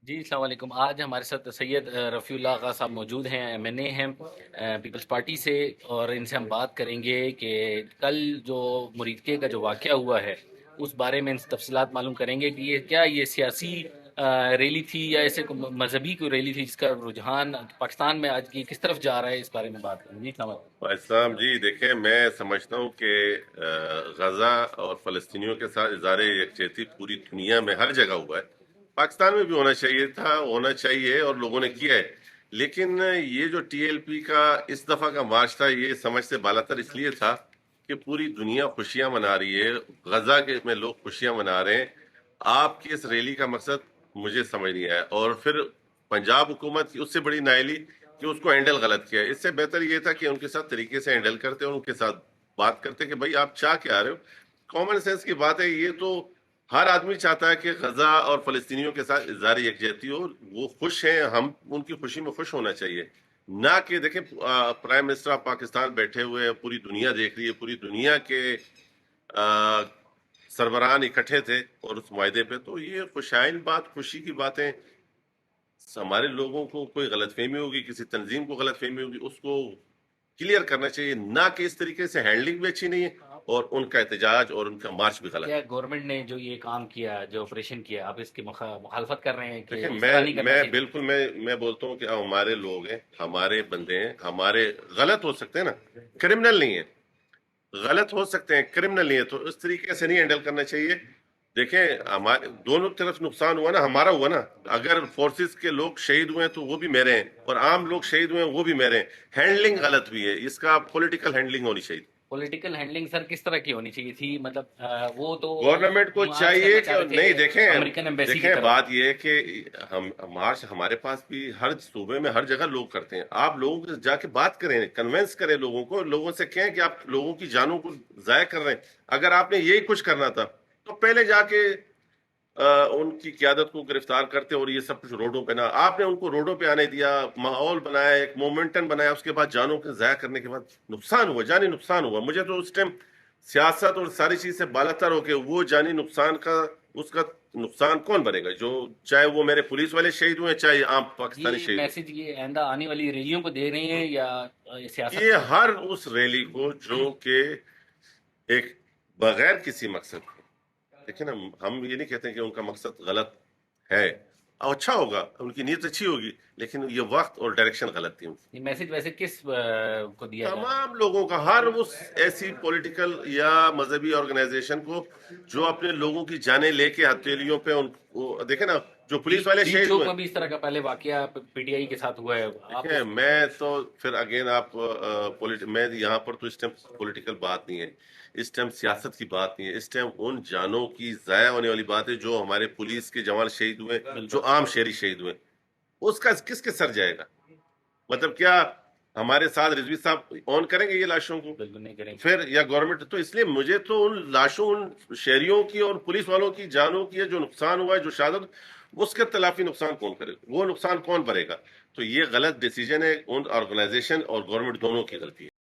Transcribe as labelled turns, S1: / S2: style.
S1: جی السلام علیکم۔ آج ہمارے ساتھ سید رفیع اللہ آغا صاحب موجود ہیں، MNA ہیں پیپلز پارٹی سے، اور ان سے ہم بات کریں گے کہ کل جو مریدکے کا جو واقعہ ہوا ہے اس بارے میں ان سے تفصیلات معلوم کریں گے کہ یہ سیاسی ریلی تھی یا ایسے مذہبی کوئی ریلی تھی جس کا رجحان پاکستان میں آج کی کس طرف جا رہا ہے، اس بارے میں بات کریں گے۔ جی السلام علیکم۔
S2: بھائی صاحب جی دیکھیں، میں سمجھتا ہوں کہ غزہ اور فلسطینیوں کے ساتھ اظہار یکجہتی پوری دنیا میں ہر جگہ ہوا ہے، پاکستان میں بھی ہونا چاہیے تھا، ہونا چاہیے، اور لوگوں نے کیا ہے۔ لیکن یہ جو TLP کا اس دفعہ کا مارچ تھا، یہ سمجھ سے بالاتر اس لیے تھا کہ پوری دنیا خوشیاں منا رہی ہے، غزہ کے میں لوگ خوشیاں منا رہے ہیں۔ آپ کی اس ریلی کا مقصد مجھے سمجھ نہیں آیا، اور پھر پنجاب حکومت کی اس سے بڑی نااہلی کہ اس کو ہینڈل غلط کیا ہے۔ اس سے بہتر یہ تھا کہ ان کے ساتھ طریقے سے ہینڈل کرتے اور ان کے ساتھ بات کرتے کہ بھائی آپ چاہ کے آ رہے ہو۔ کامن سینس کی بات ہے، یہ تو ہر آدمی چاہتا ہے کہ غزہ اور فلسطینیوں کے ساتھ اظہار یکجہتی ہو، وہ خوش ہیں، ہم ان کی خوشی میں خوش ہونا چاہیے، نہ کہ دیکھیں پرائم منسٹر آف پاکستان بیٹھے ہوئے ہیں، پوری دنیا دیکھ رہی ہے، پوری دنیا کے سربراہان اکٹھے تھے اور اس معاہدے پہ، تو یہ خوشائن بات، خوشی کی باتیں، ہمارے لوگوں کو کوئی غلط فہمی ہوگی، کسی تنظیم کو غلط فہمی ہوگی، اس کو کلیئر کرنا چاہیے، نہ کہ اس طریقے سے ہینڈلنگ بھی اچھی نہیں ہے اور ان کا احتجاج اور ان کا مارچ بھی غلط
S1: کیا
S2: ہے۔
S1: گورنمنٹ نے جو یہ کام کیا، جو آپریشن کیا، آپ اس کی مخالفت کر رہے ہیں کہ
S2: دیکھیں،
S1: اس طرح نہیں کرنا
S2: میں
S1: چاہیے؟
S2: بالکل میں بولتا ہوں کہ ہمارے لوگ ہیں، ہمارے بندے ہیں، ہمارے غلط ہو سکتے ہیں نا، کرمنل نہیں ہے، غلط ہو سکتے ہیں، کرمنل نہیں ہے، تو اس طریقے سے نہیں ہینڈل کرنا چاہیے۔ دیکھیں، ہمارے دونوں طرف نقصان ہوا نا، ہمارا ہوا نا، اگر فورسز کے لوگ شہید ہوئے ہیں تو وہ بھی میرے ہیں، اور عام لوگ شہید ہوئے ہیں وہ بھی میرے ہیں۔ ہینڈلنگ غلط بھی ہے، اس کا پولیٹیکل ہینڈلنگ ہونی چاہیے۔
S1: پولیٹیکل ہینڈلنگ سر کس طرح کی ہونی چاہیے تھی؟ مطلب وہ تو
S2: گورنمنٹ کو
S1: مارچ
S2: چاہیے
S1: کرنا
S2: کہ
S1: چاہ رہے
S2: نہیں،
S1: تھے امریکن ایمبیسی کی
S2: دیکھیں
S1: طرف۔
S2: بات یہ ہے کہ ہم مارچ ہمارے پاس بھی ہر صوبے میں ہر جگہ لوگ کرتے ہیں، آپ لوگوں سے جا کے بات کریں، کنونس کریں لوگوں کو، لوگوں سے کہیں کہ آپ لوگوں کی جانوں کو ضائع کر رہے ہیں۔ اگر آپ نے یہی کچھ کرنا تھا تو پہلے جا کے ان کی قیادت کو گرفتار کرتے اور یہ سب کچھ روڈوں پہ نہ، آپ نے ان کو روڈوں پہ آنے دیا، ماحول بنایا، ایک مومنٹم بنایا، اس کے بعد جانوں کے ضائع کرنے کے بعد نقصان ہوا، جانی نقصان ہوا۔ مجھے تو اس ٹائم سیاست اور ساری چیز سے بالاتر ہو کے وہ جانی نقصان کا، اس کا نقصان کون بنے گا، جو چاہے وہ میرے پولیس والے شہید ہوئے چاہے عام پاکستانی
S1: یہ
S2: شہید ہوئے۔
S1: میسج یہ آئندہ آنے والی ریلیوں کو دے رہے ہیں یا سیاست
S2: یہ
S1: کو؟
S2: ہر اس ریلی کو جو کہ ایک بغیر کسی مقصد کے، دیکھیں نا، ہم یہ نہیں کہتے کہ ان کا مقصد غلط ہے، اور اچھا ہوگا، ان کی نیت اچھی ہوگی، لیکن یہ وقت اور ڈائریکشن غلط تھی ان کی۔
S1: یہ میسج ویسے کس کو دیا جا رہا ہے؟
S2: تمام لوگوں کا، ہر اس ایسی پولیٹیکل یا مذہبی آرگنائزیشن کو جو اپنے لوگوں کی جانیں لے کے ہتھیلیوں پہ ان کو، دیکھیں نا، جو پولیس والے
S1: ڈی
S2: شہید
S1: چوک
S2: ہوئے۔
S1: میں بھی اس طرح کا پہلے واقعہ PTI کے ساتھ ہوا ہے، آپ
S2: دیکھیں، میں تو پھر اگین آپ میں یہاں پر تو اس ٹائم پولیٹیکل بات نہیں ہے، اس ٹائم سیاست کی بات نہیں ہے، اس ٹائم ان جانوں کی ضائع ہونے والی بات ہے جو ہمارے پولیس کے جوان شہید ہوئے، جو عام شہری شہید ہوئے، اس کا کس کے سر جائے گا؟ مطلب کیا ہمارے ساتھ رضوی صاحب اون کریں گے یہ لاشوں کو؟
S1: بالکل نہیں کریں گے۔
S2: پھر یا گورنمنٹ؟ تو اس لیے مجھے تو ان لاشوں، ان شہریوں کی اور پولیس والوں کی جانوں کی جو نقصان ہوا ہے، جو شہادت، اس کے تلافی نقصان کون کرے گا؟ وہ نقصان کون بھرے گا؟ تو یہ غلط ڈیسیجن ہے، ان آرگنائزیشن اور گورنمنٹ دونوں کی غلطی ہے۔